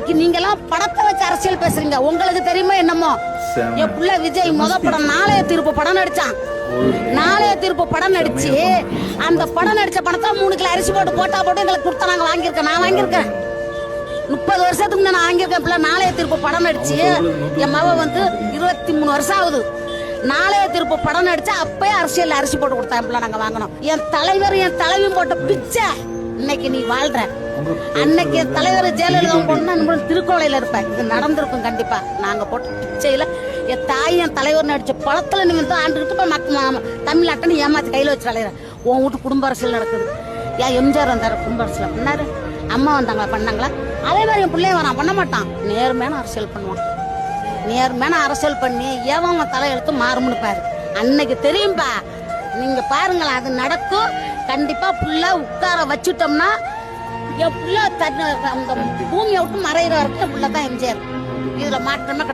இன்னைக்கு நீங்க எல்லாம் படத்தை வச்சு அரசியல் பேசுறீங்க. உங்களுக்கு தெரியுமா என்னமோ என் புள்ள விஜய் படம் நாளைய தீர்ப்பு படம் நடிச்சான். நாளைய தீர்ப்பு படம் நடிச்சு அந்த படம் நடிச்ச பணத்தை 3 கிலோ அரிசி போட்டு போட்டு எங்களுக்கு கொடுத்தா நாங்க வாங்கியிருக்கேன். நான் வாங்கியிருக்கேன் 30 வருஷத்துக்கு நான் வாங்கியிருக்கேன். பிள்ளை நாளைய தீர்ப்பு படம் நடிச்சு என் மவ 23 வருஷம் ஆகுது. நாளைய தீர்ப்பு படம் நடிச்சு அப்பயே அரசியல் அரிசி போட்டு கொடுத்தா பிள்ளை நாங்க வாங்கணும். என் தலைவியும் போட்ட பிச்சை இன்னைக்கு நீ வாழ்ற. அன்னைக்கு என் தலைவர் ஜெயலலிதா போனா திருக்கோளையில இருப்பேன். இது நடந்திருக்கும் கண்டிப்பா. நாங்க போட்ட பிச்சையில என் தாய் என் தலைவர் நடிச்ச படத்துல நீ வந்து ஆண்டுகிட்டு போய் தமிழ்நாட்டை ஏமாத்தி கையில வச்சு விளையாடுற. உன் வீட்டு குடும்ப அரசியல் நடக்குது. ஏன் எம்ஜிஆர் வந்தாரு குடும்ப அரசியல் பண்ணாரு, அம்மா வந்தாங்களா பண்ணாங்களா? அதே மாதிரி என் பிள்ளைய வரான் பண்ண மாட்டான். நேர்மையான அரசியல் பண்ணுவான். நேர்மையான அரசியல் பண்ணி ஏவன் தலையெழுத்து மாறும்னு பாரு. அன்னைக்கு தெரியும்பா. நீங்க பாருங்களேன், அது நடக்கும் கண்டிப்பா. புள்ள உட்கார வச்சுட்டோம்னா என் புள்ள அவங்க பூமியை விட்டு மறைகிற வரைக்கும் புள்ள தான் எம்ஜிஆர். இதுல மாற்றமே